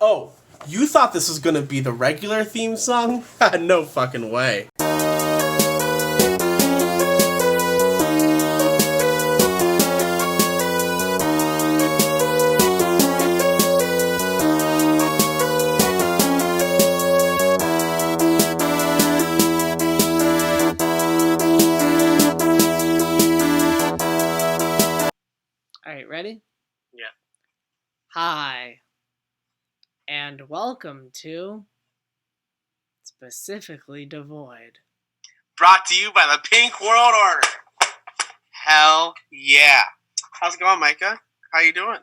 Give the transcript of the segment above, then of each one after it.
Oh, you thought this was gonna be the regular theme song? No fucking way. Alright, ready? Yeah. Hi, and welcome to Specifically Devoid. Brought to you by the Pink World Order. Hell yeah. How's it going, Micah? How you doing?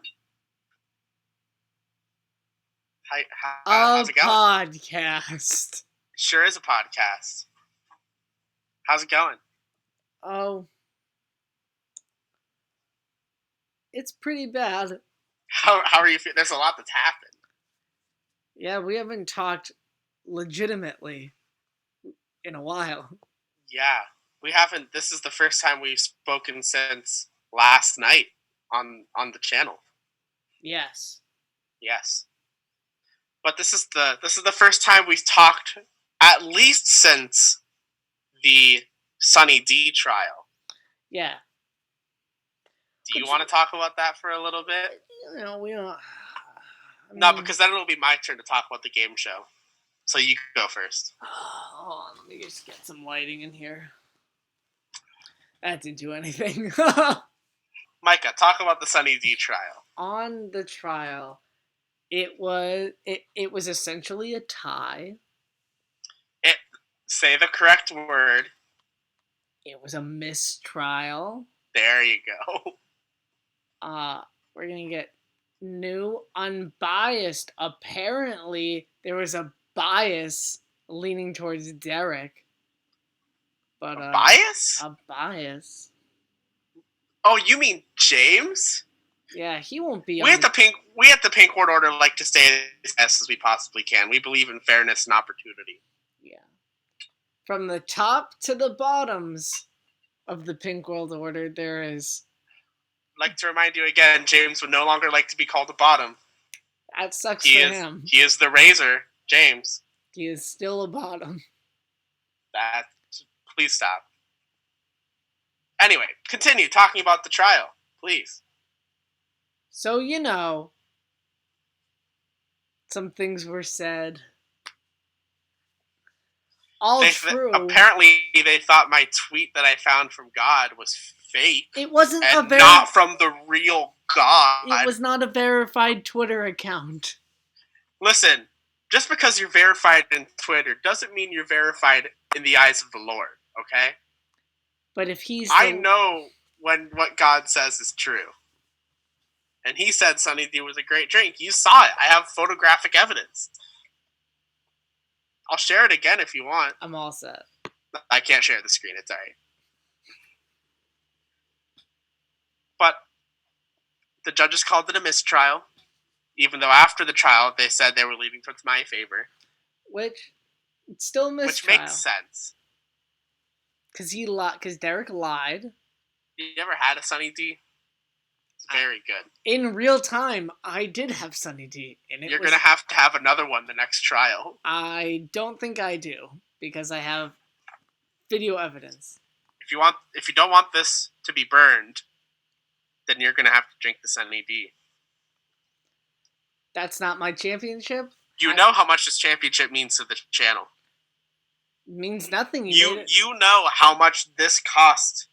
How's it going? Podcast. Sure is a podcast. How's it going? Oh, it's pretty bad. How are you feeling? There's a lot that's happened. Yeah, we haven't talked legitimately in a while. Yeah, we haven't. This is the first time we've spoken since last night on the channel. Yes. Yes. But this is the first time we've talked at least since the Sunny D trial. Yeah. Do you want to talk about that for a little bit? You know, we don't... No, because then it'll be my turn to talk about the game show. So you go first. Hold on, let me just get some lighting in here. That didn't do anything. Micah, talk about the Sunny D trial. On the trial, it was essentially a tie. Say the correct word. It was a mistrial. There you go. We're gonna get new unbiased. Apparently, there was a bias leaning towards Derrick. But a bias? A bias. Oh, you mean James? Yeah, he won't be. We at the Pink World Order like to stay as best as we possibly can. We believe in fairness and opportunity. Yeah. From the top to the bottoms of the Pink World Order, there is. I'd like to remind you again, James would no longer like to be called a bottom. That sucks for him. He is the razor, James. He is still a bottom. Please stop. Anyway, continue talking about the trial, please. So, you know, some things were said. Apparently, they thought my tweet that I found from God was fake. It wasn't not from the real God. It was not a verified Twitter account. Listen, just because you're verified in Twitter doesn't mean you're verified in the eyes of the Lord, okay? But if I know when what God says is true. And he said Sunny D was a great drink. You saw it. I have photographic evidence. I'll share it again if you want. I'm all set. I can't share the screen. It's alright. But the judges called it a mistrial, even though after the trial they said they were leaving towards my favor. Which, it's still a mistrial. Which makes sense. Because Derrick lied. You ever had a Sunny D? It's very good. In real time, I did have Sunny D. And You're going to have another one the next trial. I don't think I do, because I have video evidence. If you don't want this to be burned, then you're going to have to drink the Sunny D. That's not my championship? You know how much this championship means to the channel. It means nothing. You know how much this cost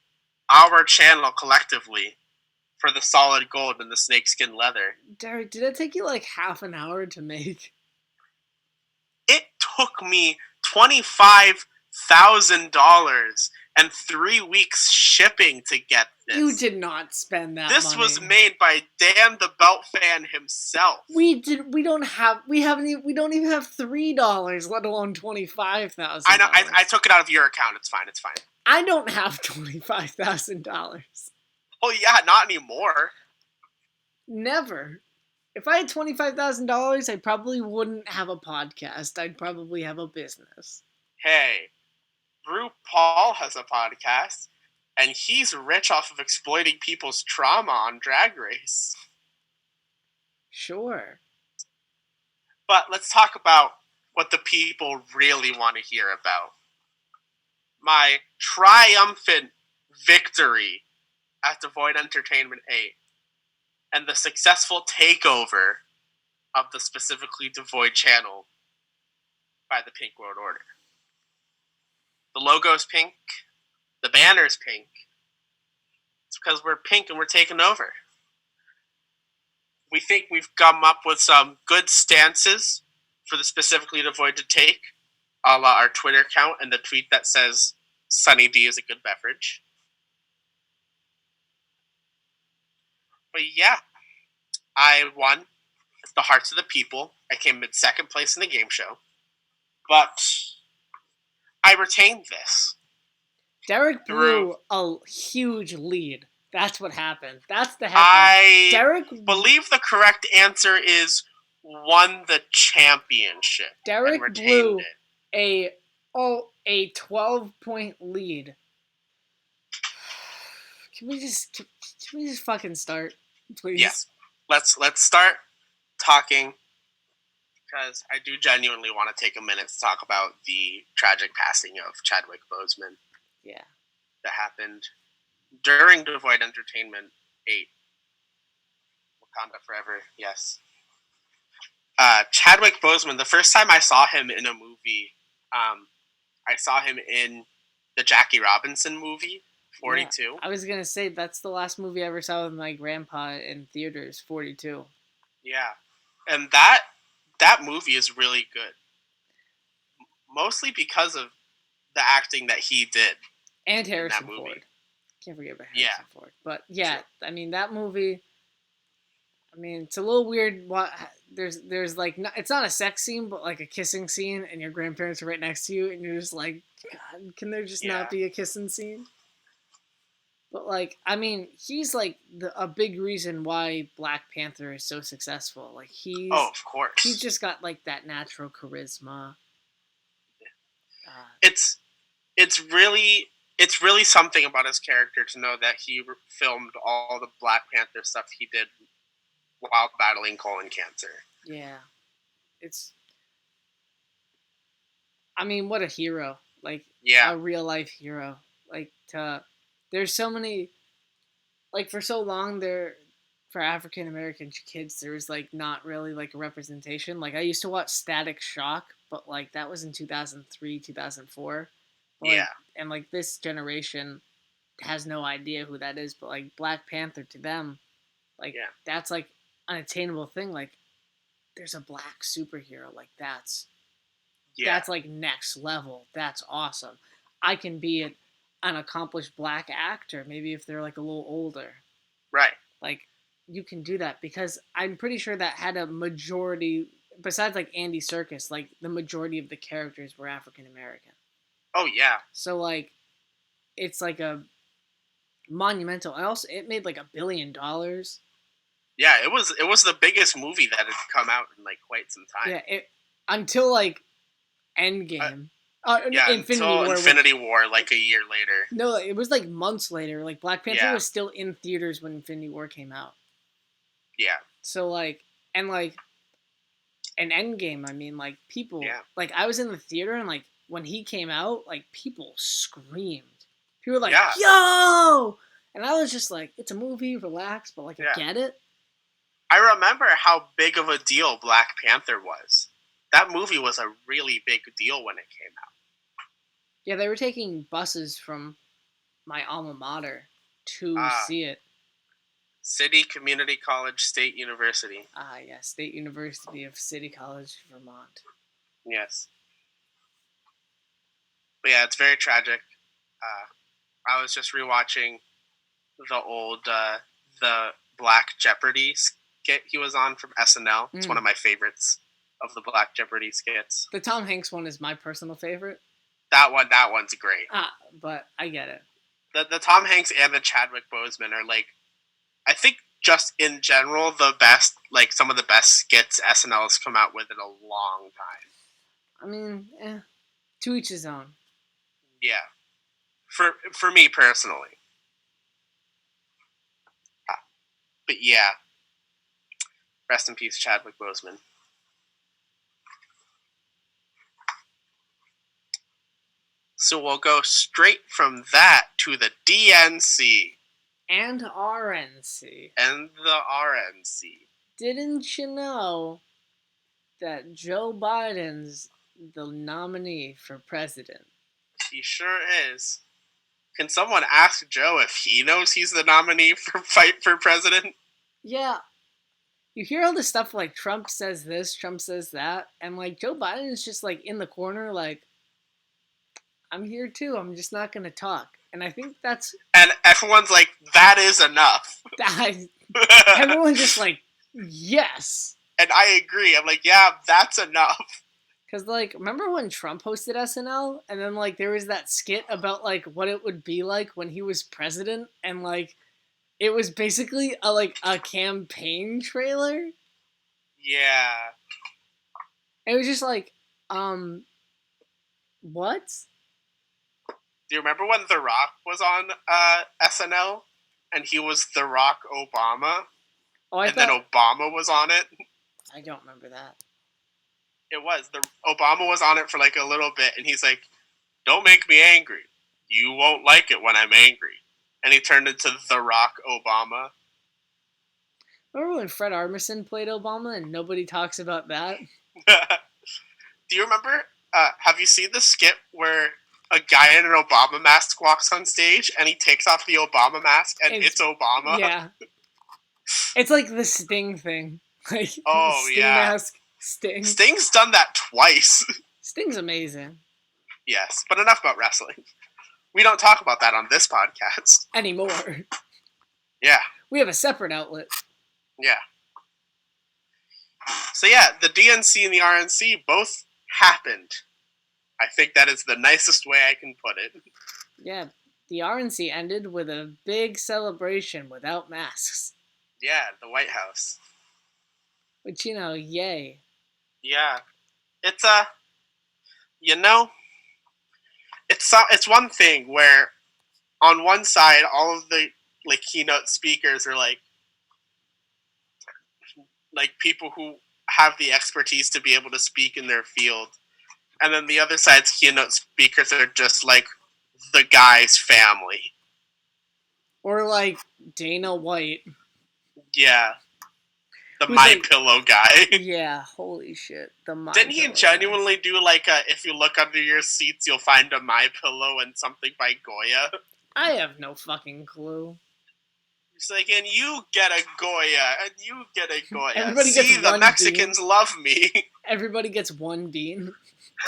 our channel collectively for the solid gold and the snakeskin leather. Derrick, did it take you like half an hour to make? It took me $25,000 and 3 weeks shipping to get this. You did not spend that This money. was made by Dan the Belt fan himself. We don't even have $3, let alone $25,000. I know. I took it out of your account. It's fine. I don't have $25,000. Oh yeah, not anymore. Never. If I had $25,000, I probably wouldn't have a podcast. I'd probably have a business. Hey, RuPaul has a podcast, and he's rich off of exploiting people's trauma on Drag Race. Sure. But let's talk about what the people really want to hear about. My triumphant victory at Devoid Entertainment 8 and the successful takeover of the specifically Devoid channel by the Pink World Order. The logo's pink. The banner's pink. It's because we're pink and we're taking over. We think we've come up with some good stances for the specifically Devoid to take, a la our Twitter account and the tweet that says Sunny D is a good beverage. But yeah, I won the hearts of the people. I came in second place in the game show. But I retained this. Derrick blew a huge lead. That's what happened. That's the headline. Derrick believe the correct answer is won the championship. Derrick blew a 12-point lead. Can we just fucking start, please? Yes. Let's start talking, because I do genuinely want to take a minute to talk about the tragic passing of Chadwick Boseman. Yeah. That happened during Devoid Entertainment 8. Wakanda Forever, yes. Chadwick Boseman, the first time I saw him in a movie, I saw him in the Jackie Robinson movie, 42. Yeah, I was going to say, that's the last movie I ever saw with my grandpa in theaters, 42. Yeah. And that movie is really good. Mostly because of the acting that he did. And Harrison Ford. Can't forget about Harrison Ford. But yeah, sure. I mean, that movie, I mean, it's a little weird. There's like, it's not a sex scene, but like a kissing scene, and your grandparents are right next to you, and you're just like, God, can there just not be a kissing scene? But like, I mean, he's like a big reason why Black Panther is so successful. Like of course, he's just got like that natural charisma. It's really something about his character to know that he filmed all the Black Panther stuff he did while battling colon cancer. Yeah. I mean, what a hero. Like, a real life hero. Like, there's so many, like, for so long for African American kids, there was like not really like a representation. Like, I used to watch Static Shock, but like that was in 2003, 2004. Like, and like this generation has no idea who that is, but like Black Panther to them, like that's like an attainable thing. Like, there's a black superhero. Like that's like next level. That's awesome. I can be an accomplished black actor, maybe if they're like a little older. Right. Like, you can do that, because I'm pretty sure that had a majority, besides like Andy Serkis, like the majority of the characters were African American. Oh yeah. So like, it's like a monumental. And also, it made like $1 billion. Yeah, it was the biggest movie that had come out in like quite some time. Yeah, until like Endgame. Infinity War, like a year later. No, it was like months later. Like, Black Panther was still in theaters when Infinity War came out. Yeah. So like, and like, an Endgame, I mean, like, people, like, I was in the theater, and like, when he came out, like, people screamed. People were like, yo! And I was just like, it's a movie, relax, but like, I get it. I remember how big of a deal Black Panther was. That movie was a really big deal when it came out. Yeah, they were taking buses from my alma mater to see it. City Community College State University. Yeah, State University of City College, Vermont. Yes. But yeah, it's very tragic. I was just rewatching the old the Black Jeopardy skit he was on from SNL. It's one of my favorites of the Black Jeopardy skits. The Tom Hanks one is my personal favorite. That one's great. But I get it. The Tom Hanks and the Chadwick Boseman are like, I think just in general, the best, like some of the best skits SNL has come out with in a long time. I mean, to each his own. Yeah. For me personally. But yeah. Rest in peace, Chadwick Boseman. So we'll go straight from that to the DNC. And RNC. And the RNC. Didn't you know that Joe Biden's the nominee for president? He sure is. Can someone ask Joe if he knows he's the nominee for fight for president? Yeah. You hear all this stuff like Trump says this, Trump says that, and like Joe Biden is just like in the corner like, I'm here too, I'm just not gonna talk. And I think that's... And everyone's like, that is enough. Everyone's just like, yes. And I agree. I'm like, yeah, that's enough. Because, like, remember when Trump hosted SNL? And then, like, there was that skit about, like, what it would be like when he was president? And, like, it was basically, a campaign trailer? Yeah. It was just like, what? Do you remember when The Rock was on SNL? And he was The Rock Obama? Then Obama was on it? I don't remember that. It was. Obama was on it for like a little bit, and he's like, don't make me angry. You won't like it when I'm angry. And he turned into The Rock Obama. Remember when Fred Armisen played Obama and nobody talks about that? Do you remember, have you seen the skit where a guy in an Obama mask walks on stage and he takes off the Obama mask and it's Obama? Yeah. It's like the Sting thing. Like, Sting mask. Sting's done that twice. Sting's amazing. Yes, but enough about wrestling. We don't talk about that on this podcast. Anymore. Yeah. We have a separate outlet. Yeah. So yeah, the DNC and the RNC both happened. I think that is the nicest way I can put it. Yeah, the RNC ended with a big celebration without masks. Yeah, the White House. Which, yay. Yeah. It's it's one thing where on one side all of the like keynote speakers are like people who have the expertise to be able to speak in their field. And then the other side's keynote speakers are just like the guy's family. Or like Dana White. Yeah. The My Pillow guy. Yeah, holy shit. Didn't he genuinely do like a if you look under your seats you'll find a My Pillow and something by Goya? I have no fucking clue. It's like, and you get a Goya, and you get a Goya. Everybody See, gets the one Mexicans bean. love me. Everybody gets one bean.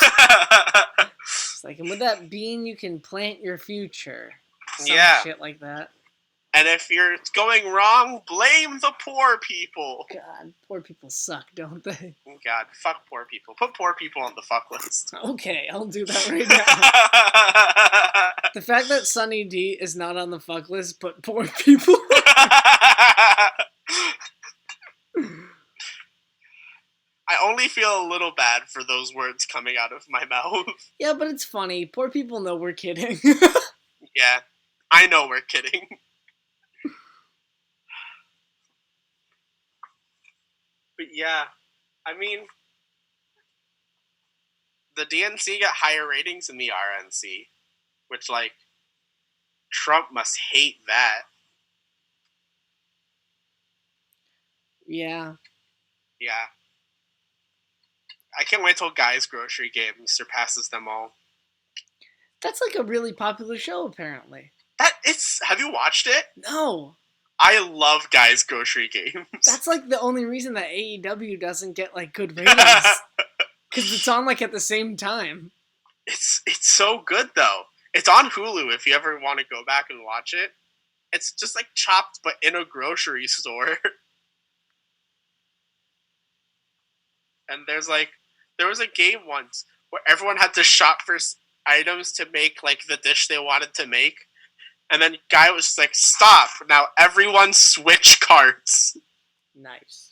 It's like, and with that bean you can plant your future. Some shit like that. And if you're going wrong, blame the poor people. God, poor people suck, don't they? God, fuck poor people. Put poor people on the fuck list. Okay, I'll do that right now. The fact that Sunny D is not on the fuck list, but poor people. I only feel a little bad for those words coming out of my mouth. Yeah, but it's funny. Poor people know we're kidding. Yeah, I know we're kidding. But yeah, I mean, the DNC got higher ratings than the RNC, which, like, Trump must hate that. Yeah. Yeah. I can't wait till Guy's Grocery Game surpasses them all. That's like a really popular show, apparently. Have you watched it? No. I love Guy's Grocery Games. That's like the only reason that AEW doesn't get like good ratings. Because it's on like at the same time. It's so good though. It's on Hulu if you ever want to go back and watch it. It's just like Chopped but in a grocery store. And there was a game once where everyone had to shop for items to make like the dish they wanted to make. And then Guy was just like, stop, now everyone switch carts. Nice.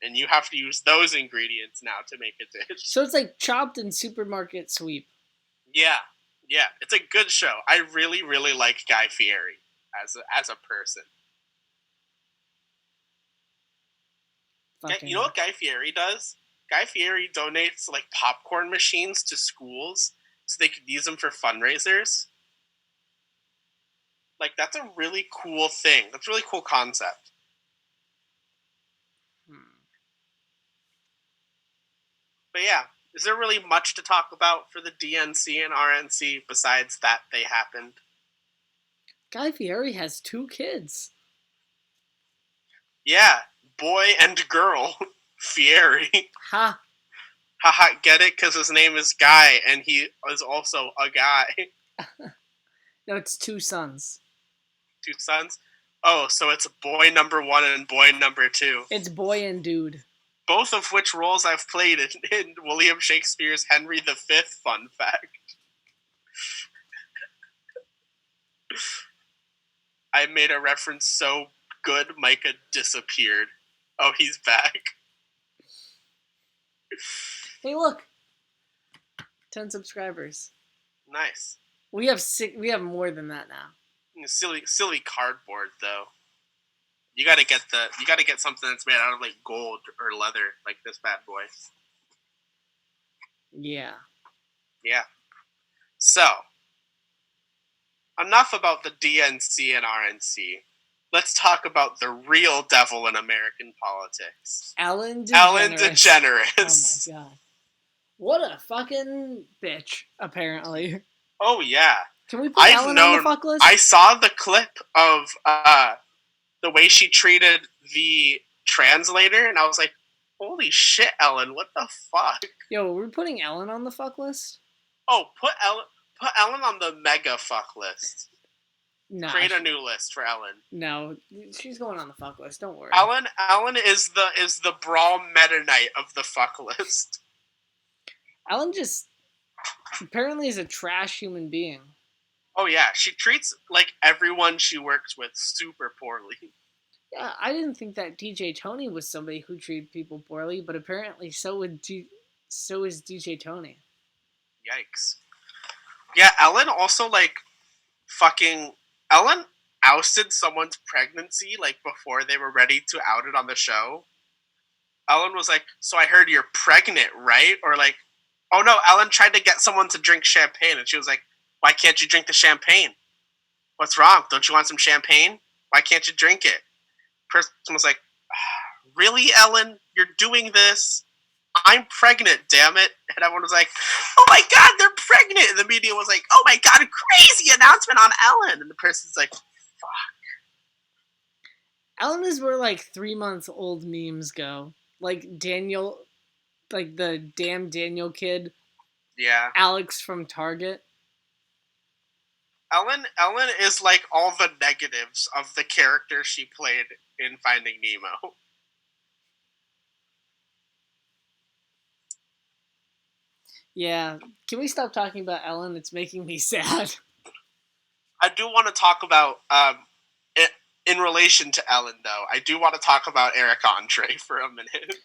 And you have to use those ingredients now to make a dish. So it's like Chopped and Supermarket Sweep. Yeah. Yeah, it's a good show. I really, really like Guy Fieri as a person. You know what Guy Fieri does? Guy Fieri donates like popcorn machines to schools, so they could use them for fundraisers. Like, that's a really cool thing. That's a really cool concept. But yeah, is there really much to talk about for the DNC and RNC besides that they happened? Guy Fieri has 2 kids. Yeah, boy and girl, Fieri. Ha. Haha, get it? Because his name is Guy, and he is also a guy. No, it's 2 sons. 2 sons? Oh, so it's boy number 1 and boy number 2. It's boy and dude. Both of which roles I've played in William Shakespeare's Henry V, fun fact. I made a reference so good, Micah disappeared. Oh, he's back. Hey, look. 10 subscribers. Nice. We have more than that now. Silly cardboard though. You gotta get something that's made out of like gold or leather, like this bad boy. Yeah. Yeah. So, enough about the DNC and RNC. Let's talk about the real devil in American politics. Ellen DeGeneres. Ellen DeGeneres. Oh my god. What a fucking bitch, apparently. Oh yeah. Can we put Ellen on the fuck list? I saw the clip of the way she treated the translator, and I was like, holy shit, Ellen, what the fuck? Yo, we're putting Ellen on the fuck list? Oh, put Ellen on the mega fuck list. No. Create a new list for Ellen. No, she's going on the fuck list, don't worry. Ellen is the brawl meta knight of the fuck list. Ellen just apparently is a trash human being. Oh yeah, she treats like everyone she works with super poorly. Yeah, I didn't think that DJ Tony was somebody who treated people poorly, but apparently so is DJ Tony. Yikes. Yeah, Ellen also Ellen ousted someone's pregnancy like before they were ready to out it on the show. Ellen was like, "So I heard you're pregnant, right?" Or like, "Oh no, Ellen tried to get someone to drink champagne," and she was like, "Why can't you drink the champagne? What's wrong? Don't you want some champagne? Why can't you drink it?" Person was like, "Really, Ellen? You're doing this? I'm pregnant, damn it." And everyone was like, "Oh my god, they're pregnant." And the media was like, "Oh my god, a crazy announcement on Ellen." And the person's like, fuck. Ellen is where like 3-month-old memes go. Like Daniel, like the damn Daniel kid. Yeah. Alex from Target. Ellen is like all the negatives of the character she played in Finding Nemo. Yeah. Can we stop talking about Ellen? It's making me sad. I do want to talk about, in relation to Ellen, though, I do want to talk about Eric Andre for a minute.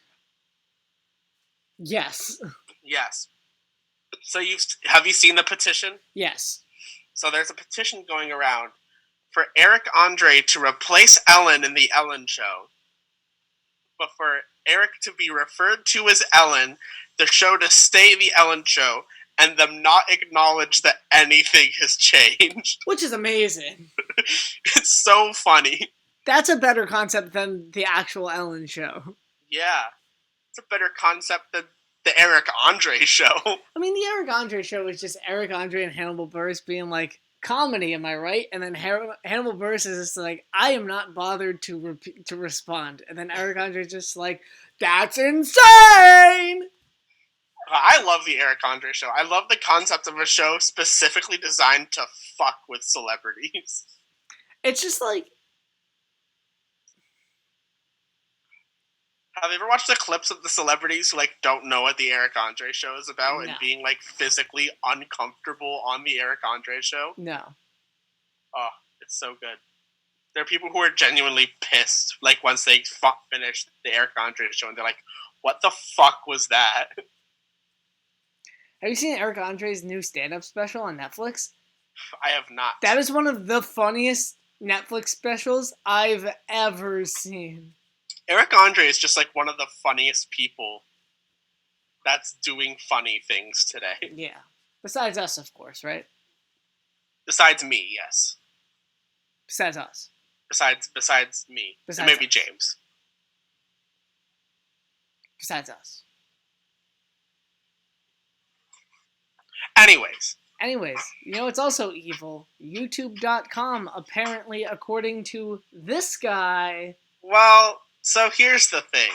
Yes. Yes. So have you seen the petition? Yes. So there's a petition going around for Eric Andre to replace Ellen in the Ellen Show. But for Eric to be referred to as Ellen, the show to stay the Ellen Show, and them not acknowledge that anything has changed. Which is amazing. It's so funny. That's a better concept than the actual Ellen Show. Yeah. It's a better concept than the Eric Andre Show. I mean, the Eric Andre Show is just Eric Andre and Hannibal Buress being like, comedy, am I right? And then Hannibal Buress is just like, I am not bothered to respond. And then Eric Andre is just like, that's insane! I love the Eric Andre Show. I love the concept of a show specifically designed to fuck with celebrities. It's just like... Have you ever watched the clips of the celebrities who don't know what the Eric Andre Show is about and being physically uncomfortable on the Eric Andre Show? No. Oh, it's so good. There are people who are genuinely pissed once they finish the Eric Andre Show and they're like, what the fuck was that? Have you seen Eric Andre's new stand-up special on Netflix? I have not. That is one of the funniest Netflix specials I've ever seen. Eric Andre is just one of the funniest people that's doing funny things today. Yeah. Besides us, of course, right? Besides me, yes. Besides us. Besides me. Besides and maybe us. James. Besides us. Anyways, you know it's also evil? YouTube.com, apparently, according to this guy. Well, so here's the thing.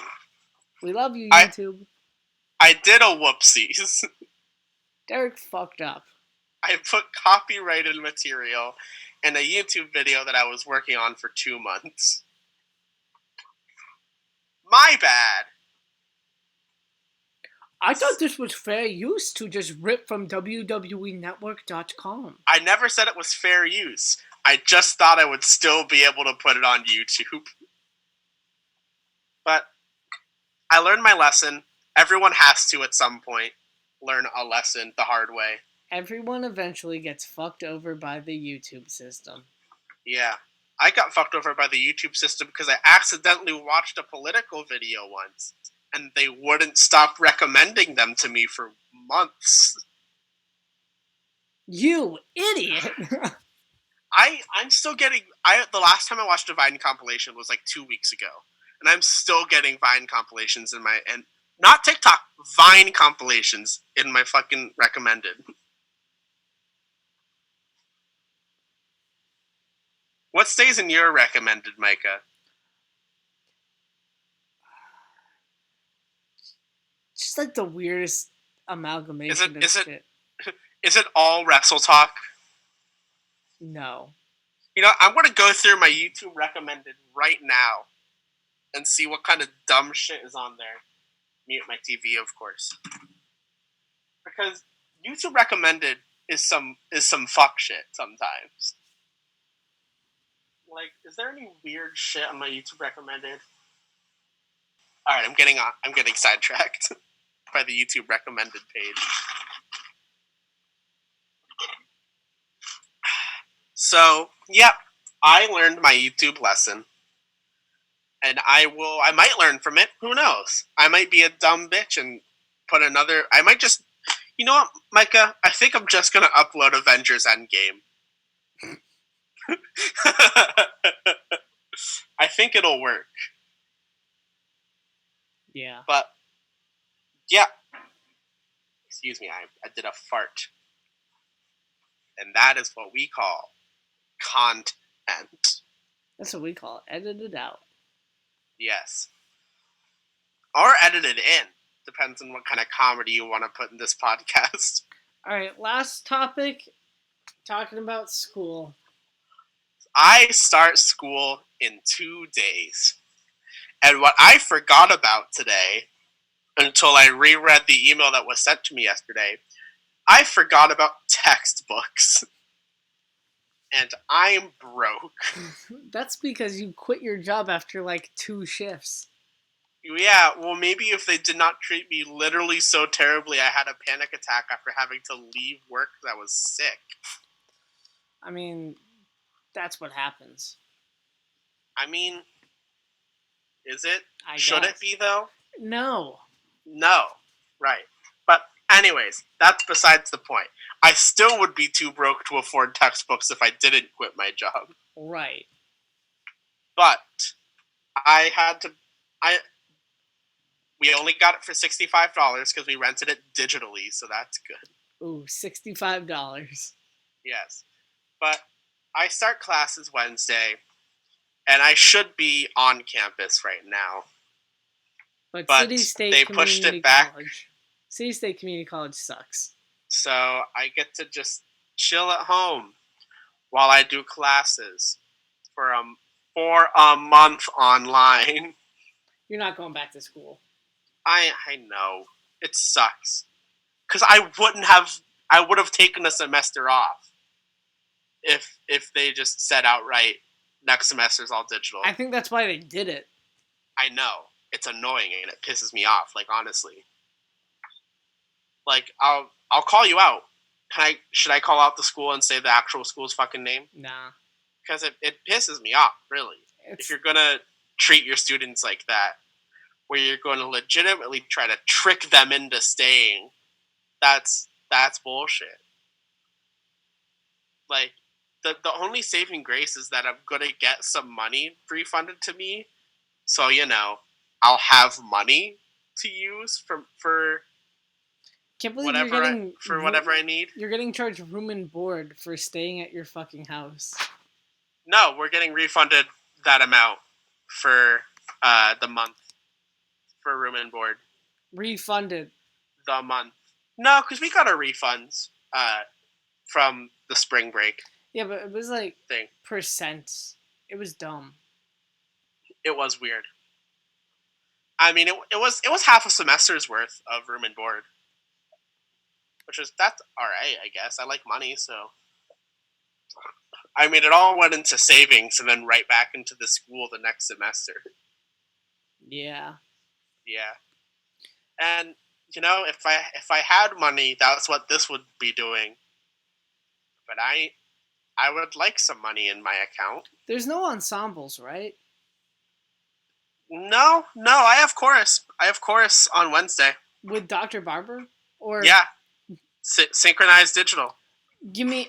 We love you, YouTube. I did a whoopsies. Derrick fucked up. I put copyrighted material in a YouTube video that I was working on for 2 months. My bad. I thought this was fair use to just rip from WWEnetwork.com. I never said it was fair use. I just thought I would still be able to put it on YouTube. But I learned my lesson. Everyone has to, at some point, learn a lesson the hard way. Everyone eventually gets fucked over by the YouTube system. Yeah. I got fucked over by the YouTube system because I accidentally watched a political video once, and they wouldn't stop recommending them to me for months. You idiot! I'm still getting... the last time I watched a Vine compilation was like 2 weeks ago, and I'm still getting Vine compilations in my... and not TikTok, Vine compilations in my fucking recommended. What stays in your recommended, Micah? Just like the weirdest amalgamation of shit. Is it all Wrestle Talk? No. You know, I'm going to go through my YouTube recommended right now and see what kind of dumb shit is on there. Mute my TV, of course. Because YouTube recommended is some fuck shit sometimes. Like, is there any weird shit on my YouTube recommended? Alright, I'm getting sidetracked by the YouTube recommended page. So, yep, I learned my YouTube lesson. And I might learn from it. Who knows? I might be a dumb bitch and put another... I might just... You know what, Micah? I think I'm just going to upload Avengers Endgame. I think it'll work. Yeah. But, yeah. Excuse me, I did a fart. And that is what we call content. That's what we call it. Edited out. Yes. Or edited in. Depends on what kind of comedy you want to put in this podcast. Alright, last topic. Talking about school. I start school in 2 days. And what I forgot about today, until I reread the email that was sent to me yesterday, I forgot about textbooks. And I'm broke. That's because you quit your job after like 2 shifts. Yeah, well, maybe if they did not treat me literally so terribly, I had a panic attack after having to leave work because I was sick. I mean, that's what happens. I mean, is it? Should it be, though? No. No. Right. But anyways, that's besides the point. I still would be too broke to afford textbooks if I didn't quit my job. Right. But we only got it for $65 because we rented it digitally, so that's good. Ooh, $65. Yes. But I start classes Wednesday, and I should be on campus right now. But City State Community College. City State Community College sucks. So I get to just chill at home while I do classes for a month online. You're not going back to school. I know. It sucks. Because I would have taken a semester off if they just said outright, next semester's all digital. I think that's why they did it. I know. It's annoying and it pisses me off, like, honestly. Like, I'll call you out. Should I call out the school and say the actual school's fucking name? Nah. Because it pisses me off, really. If you're gonna treat your students like that, where you're going to legitimately try to trick them into staying, that's That's bullshit. Like, the only saving grace is that I'm gonna get some money refunded to me, so I'll have money to use for Can't believe you're getting whatever I need. You're getting charged room and board for staying at your fucking house. No, we're getting refunded that amount for the month for room and board. Refunded the month. No, because we got our refunds from the spring break. Yeah, but it was like thing. Percent. It was dumb. It was weird. I mean, it was half a semester's worth of room and board, that's all right, I guess. I like money, so. I mean, it all went into savings and then right back into the school the next semester. Yeah. Yeah. And if I had money, that's what this would be doing. But I would like some money in my account. There's no ensembles, right? No, I have chorus. I have chorus on Wednesday. With Dr. Barber? Or yeah, synchronized digital. You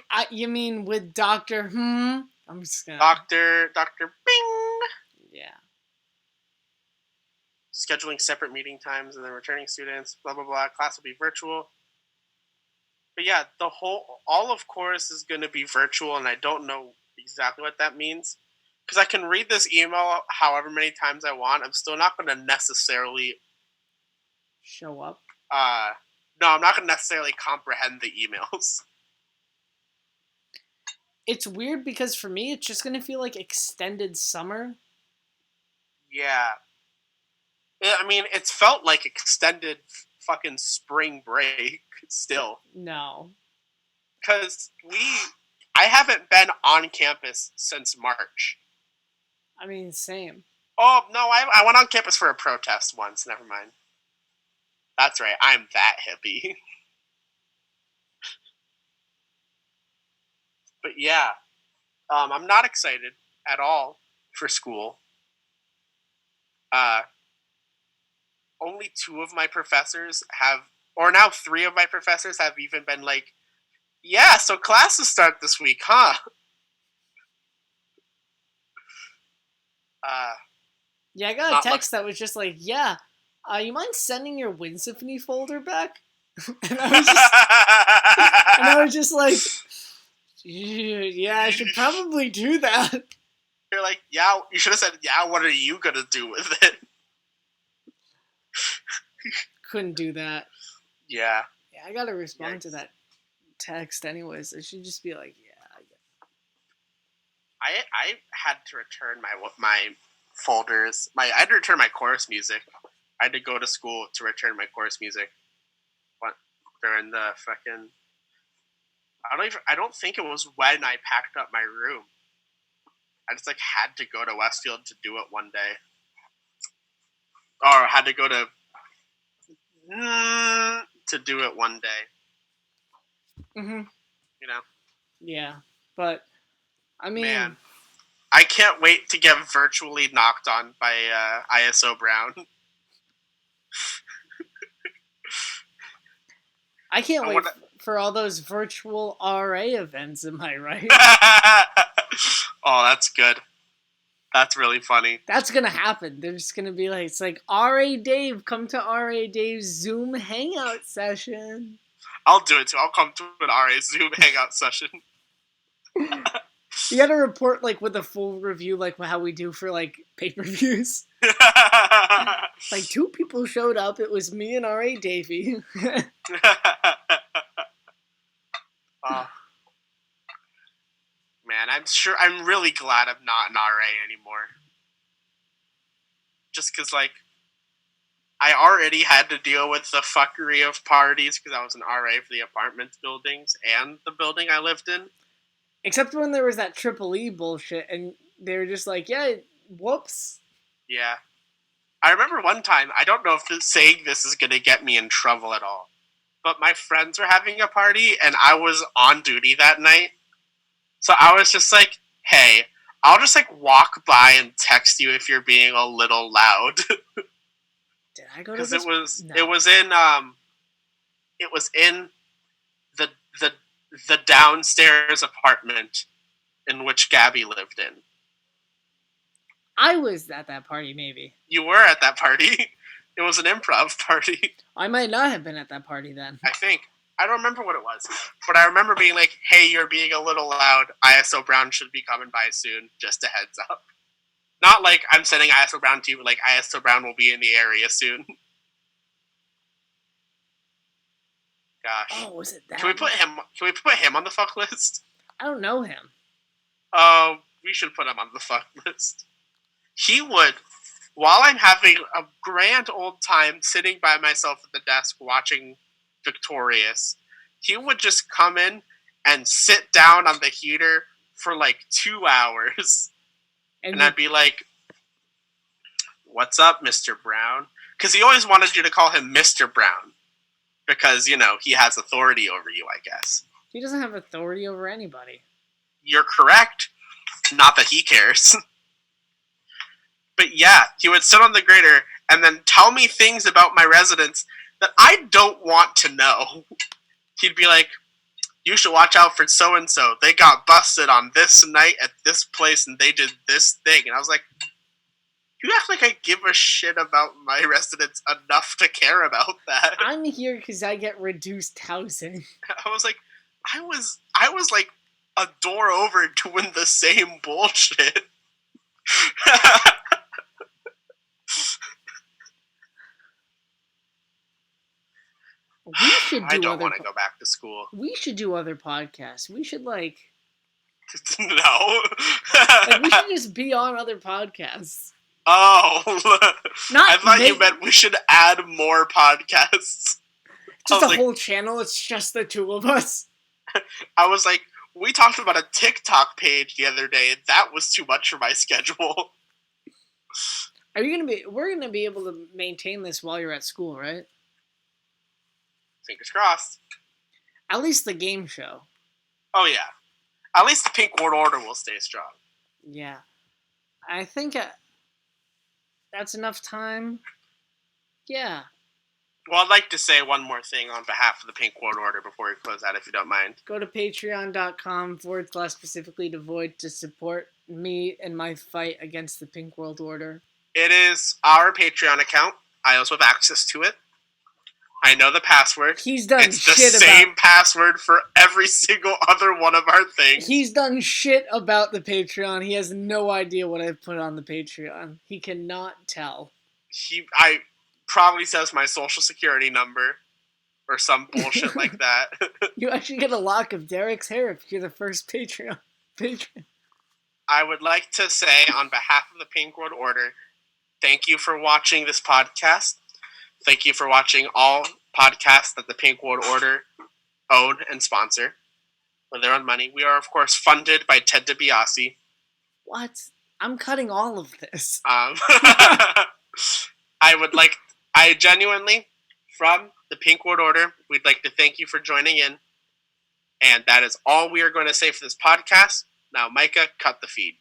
mean with Dr. I'm just gonna... Dr. Bing! Yeah. Scheduling separate meeting times and then returning students, blah, blah, blah. Class will be virtual. But yeah, all of chorus is going to be virtual, and I don't know exactly what that means. Because I can read this email however many times I want. I'm still not going to necessarily... show up? No, I'm not going to necessarily comprehend the emails. It's weird because for me, it's just going to feel like extended summer. Yeah. I mean, it's felt like extended fucking spring break still. No. Because I haven't been on campus since March. I mean, same. Oh, no, I went on campus for a protest once. Never mind. That's right. I'm that hippie. But yeah. I'm not excited at all for school. Only 2 of my professors now 3 of my professors have even been like, yeah, so classes start this week, huh? Yeah, I got a text that was just like, yeah, you mind sending your Wind Symphony folder back? and I was just like, yeah, I should probably do that. You're like, yeah, you should have said, yeah, what are you going to do with it? Couldn't do that. Yeah. Yeah, I got to respond to that text anyways. I should just be like, yeah. I had to return my folders. I had to return my chorus music. I had to go to school to return my chorus music. During the fucking... I don't think it was when I packed up my room. I just had to go to Westfield to do it one day. Or had to go to do it one day. Mm-hmm. Yeah, but I mean, man, I can't wait to get virtually knocked on by ISO Brown. I can't wait for all those virtual RA events. Am I right? Oh, that's good. That's really funny. That's gonna happen. They're just gonna be like, it's like, RA Dave, come to RA Dave's Zoom hangout session. I'll do it too. I'll come to an RA Zoom hangout session. You gotta report with a full review, how we do for pay-per-views. 2 people showed up. It was me and RA Davey. Man, I'm really glad I'm not an RA anymore. Just because, I already had to deal with the fuckery of parties because I was an RA for the apartment buildings and the building I lived in. Except when there was that Triple E bullshit, and they were just like, yeah, whoops. Yeah. I remember one time, I don't know if saying this is going to get me in trouble at all, but my friends were having a party, and I was on duty that night. So I was just like, hey, I'll just walk by and text you if you're being a little loud. Did I go to this? Because No. it was in the the downstairs apartment in which Gabby lived in. I was at that party, maybe. You were at that party. It was an improv party. I might not have been at that party then. I think. I don't remember what it was. But I remember being like, hey, you're being a little loud. ISO Brown should be coming by soon. Just a heads up. Not like I'm sending ISO Brown to you, but like ISO Brown will be in the area soon. Gosh. Oh, was it that? Can we put him on the fuck list? I don't know him. Oh, we should put him on the fuck list. He would, while I'm having a grand old time sitting by myself at the desk watching Victorious, he would just come in and sit down on the heater for like 2 hours. And I'd be like, what's up, Mr. Brown? Because he always wanted you to call him Mr. Brown. Because, you know, he has authority over you, I guess. He doesn't have authority over anybody. You're correct. Not that he cares. But yeah, he would sit on the grader and then tell me things about my residents that I don't want to know. He'd be like, you should watch out for so-and-so. They got busted on this night at this place and they did this thing. And I was like, you act like I give a shit about my residents enough to care about that. I'm here because I get reduced housing. I was like, I was like a door over doing the same bullshit. We should do I don't want to go back to school. We should do other podcasts. We should like no. Like, we should just be on other podcasts. Oh, I thought you meant we should add more podcasts. Just a whole channel. It's just the two of us. I was like, we talked about a TikTok page the other day, and that was too much for my schedule. We're gonna be able to maintain this while you're at school, right? Fingers crossed. At least the game show. Oh yeah. At least the Pink World Order will stay strong. Yeah. I think that's enough time. Yeah. Well, I'd like to say one more thing on behalf of the Pink World Order before we close out, if you don't mind. Go to patreon.com/specifically devoid to support me and my fight against the Pink World Order. It is our Patreon account. I also have access to it. I know the password. He's done it's shit the same password for every single other one of our things. He's done shit about the Patreon. He has no idea what I've put on the Patreon. He cannot tell. I probably says my social security number or some bullshit like that. You actually get a lock of Derrick's hair if you're the first Patreon. I would like to say on behalf of the Pink World Order, thank you for watching this podcast. Thank you for watching all podcasts that the Pink World Order own and sponsor with their own money. We are, of course, funded by Ted DiBiase. What? I'm cutting all of this. I genuinely, from the Pink World Order, we'd like to thank you for joining in. And that is all we are going to say for this podcast. Now, Micah, cut the feed.